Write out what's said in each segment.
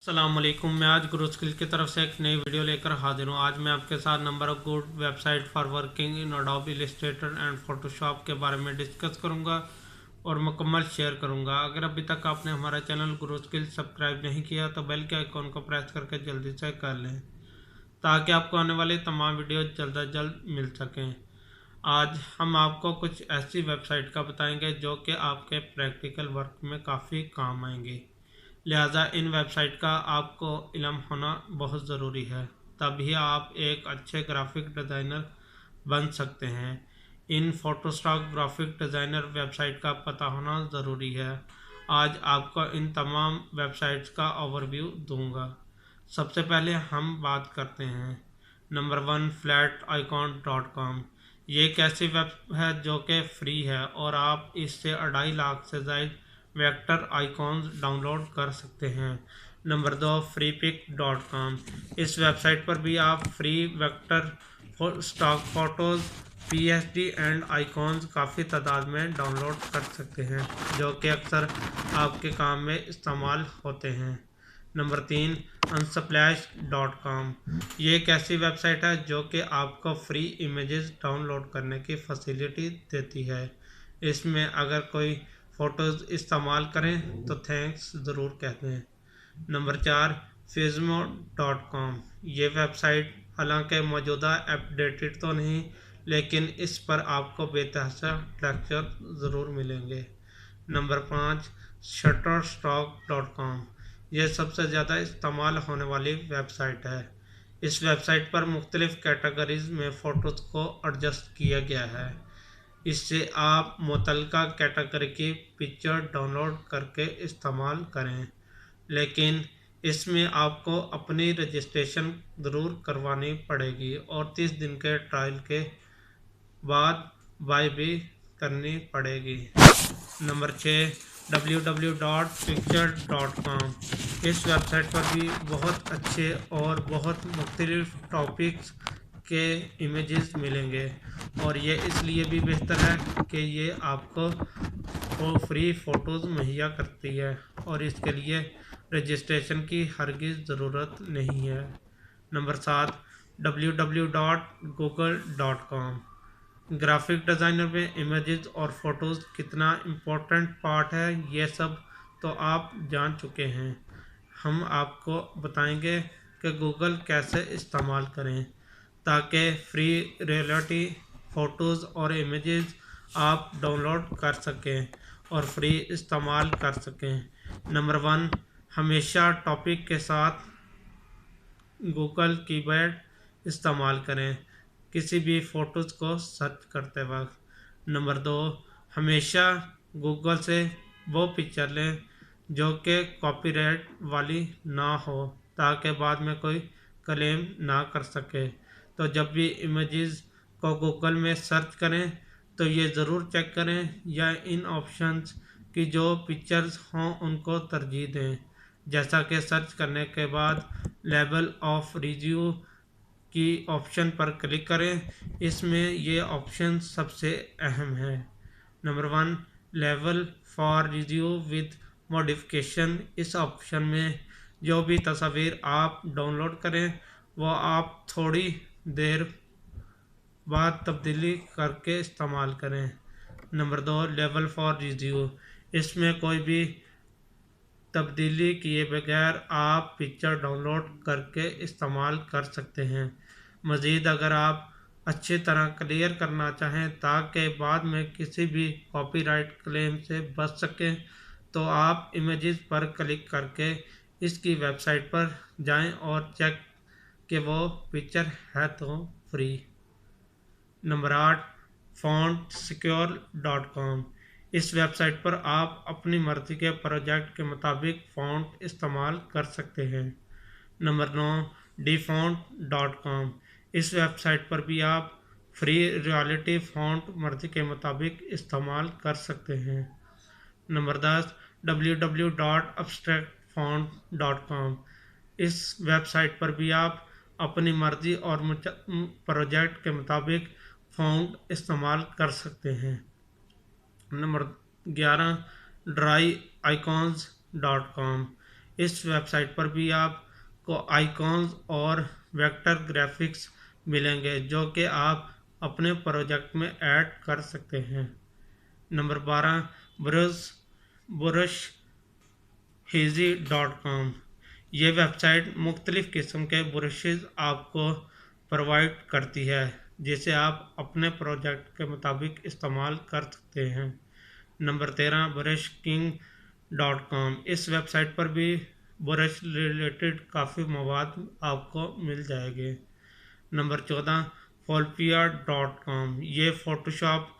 अस्सलाम वालेकुम। मैं आज गुरुस्किल की तरफ से एक नई वीडियो लेकर हाजिर हूँ। आज मैं आपके साथ number of good website for working in Adobe Illustrator and Photoshop के बारे में डिस्कस करूँगा और मुकम्मल शेयर करूँगा। अगर अभी तक आपने हमारा चैनल गुरुस्किल सब्सक्राइब नहीं किया तो बेल के आइकॉन को प्रेस करके जल्दी से कर लें ताकि आपको आने वाली तमाम वीडियो जल्द से जल्द मिल सकें। आज हम आपको कुछ ऐसी वेबसाइट का बताएंगे जो कि आपके प्रैक्टिकल वर्क में काफ़ी काम आएंगी। लिहाजा इन वेबसाइट का आपको इल्म होना बहुत ज़रूरी है, तभी आप एक अच्छे ग्राफिक डिज़ाइनर बन सकते हैं। इन फोटोस्टॉक ग्राफिक डिज़ाइनर वेबसाइट का पता होना ज़रूरी है। आज आपको इन तमाम वेबसाइट्स का ओवरव्यू दूंगा। सबसे पहले हम बात करते हैं नंबर 1 flaticon.com। ये एक ऐसी वेब है जो कि फ्री है और आप इससे 2.5 लाख से ज़ायद वेक्टर आइकॉन्स डाउनलोड कर सकते हैं। Number 2 freepik.com। इस वेबसाइट पर भी आप free vector stock photos PSD and icons काफ़ी तादाद में डाउनलोड कर सकते हैं जो कि अक्सर आपके काम में इस्तेमाल होते हैं। Number 3 unsplash.com। ये एक ऐसी वेबसाइट है जो कि आपको फ्री इमेजेस डाउनलोड करने की फैसिलिटी देती है। इसमें अगर कोई फ़ोटोज़ इस्तेमाल करें तो थैंक्स ज़रूर कहते हैं। Number 4 fizmo.com। ये वेबसाइट हालांकि मौजूदा अपडेटेड तो नहीं, लेकिन इस पर आपको बेतहाशा लेक्चर ज़रूर मिलेंगे। Number 5 shutterstock.com। यह सबसे ज़्यादा इस्तेमाल होने वाली वेबसाइट है। इस वेबसाइट पर मुख्तलिफ़ कैटेगरीज़ में फ़ोटोज़ को एडजस्ट किया गया है। इससे आप मुतल्लिका कैटेगरी की पिक्चर डाउनलोड करके इस्तेमाल करें, लेकिन इसमें आपको अपनी रजिस्ट्रेशन ज़रूर करवानी पड़ेगी और 30 दिन के ट्रायल के बाद बाय भी करनी पड़ेगी। Number 6 www.picture.com। इस वेबसाइट पर भी बहुत अच्छे और बहुत मुख्तलिफ टॉपिक्स के इमेजेस मिलेंगे और ये इसलिए भी बेहतर है कि ये आपको फ्री फ़ोटोज़ मुहैया करती है और इसके लिए रजिस्ट्रेशन की हरगिज़ ज़रूरत नहीं है। Number 7 www.google.com। ग्राफिक डिज़ाइनर में इमेजेस और फ़ोटोज़ कितना इम्पोर्टेंट पार्ट है ये सब तो आप जान चुके हैं। हम आपको बताएंगे कि गूगल कैसे इस्तेमाल करें ताकि फ्री रियलिटी फ़ोटोज़ और इमेजेस आप डाउनलोड कर सकें और फ्री इस्तेमाल कर सकें। नंबर 1 हमेशा टॉपिक के साथ गूगल कीवर्ड इस्तेमाल करें किसी भी फ़ोटोज़ को सर्च करते वक्त। नंबर 2 हमेशा गूगल से वो पिक्चर लें जो कि कॉपीराइट वाली ना हो ताकि बाद में कोई क्लेम ना कर सके। तो जब भी इमेजेस को गूगल में सर्च करें तो ये ज़रूर चेक करें या इन ऑप्शंस की जो पिक्चर्स हों उनको तरजीह दें, जैसा कि सर्च करने के बाद लेवल ऑफ रिव्यू की ऑप्शन पर क्लिक करें। इसमें ये ऑप्शन सबसे अहम है। Number 1 level for review with modification. इस ऑप्शन में जो भी तस्वीर आप डाउनलोड करें वो आप थोड़ी देर बाद तब्दीली करके इस्तेमाल करें। Number 2 level for review. इसमें कोई भी तब्दीली किए बगैर आप पिक्चर डाउनलोड करके इस्तेमाल कर सकते हैं। मज़ीद अगर आप अच्छी तरह क्लियर करना चाहें ताकि बाद में किसी भी कॉपीराइट क्लेम से बच सकें तो आप इमेजेस पर क्लिक करके इसकी वेबसाइट पर जाएं और चेक कि वो पिक्चर है तो फ्री। Number 8 fontsecure.com। इस वेबसाइट पर आप अपनी मर्ज़ी के प्रोजेक्ट के मुताबिक फ़ॉन्ट इस्तेमाल कर सकते हैं। Number 9 dfont.com। इस वेबसाइट पर भी आप फ्री रियलिटी फ़ॉन्ट मर्ज़ी के मुताबिक इस्तेमाल कर सकते हैं। Number 10 www.abstractfont.com। इस वेबसाइट पर भी आप अपनी मर्ज़ी और प्रोजेक्ट के मुताबिक फ़ॉन्ट इस्तेमाल कर सकते हैं। Number 11 dryicons.com। इस वेबसाइट पर भी आपको आइकॉन्स और वेक्टर ग्राफिक्स मिलेंगे जो कि आप अपने प्रोजेक्ट में ऐड कर सकते हैं। Number 12, brush hezy.com। ये वेबसाइट मुख्तलिफ़ किस्म के ब्रशेज़ आपको प्रोवाइड करती है जिसे आप अपने प्रोजेक्ट के मुताबिक इस्तेमाल कर सकते हैं। Number 13, brushking.com। इस वेबसाइट पर भी ब्रश रिलेटेड काफ़ी मवाद आपको मिल जाएंगे। Number 14, folpia.com। ये फ़ोटोशॉप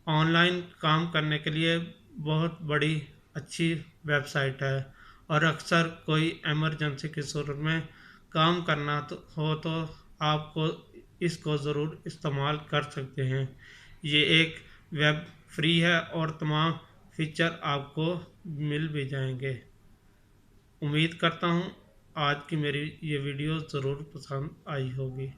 ऑनलाइन काम करने के लिए बहुत बड़ी अच्छी वेबसाइट है और अक्सर कोई इमरजेंसी की सूरत में काम करना तो आपको इसको ज़रूर इस्तेमाल कर सकते हैं। ये एक वेब फ्री है और तमाम फीचर आपको मिल भी जाएंगे। उम्मीद करता हूँ आज की मेरी ये वीडियो ज़रूर पसंद आई होगी।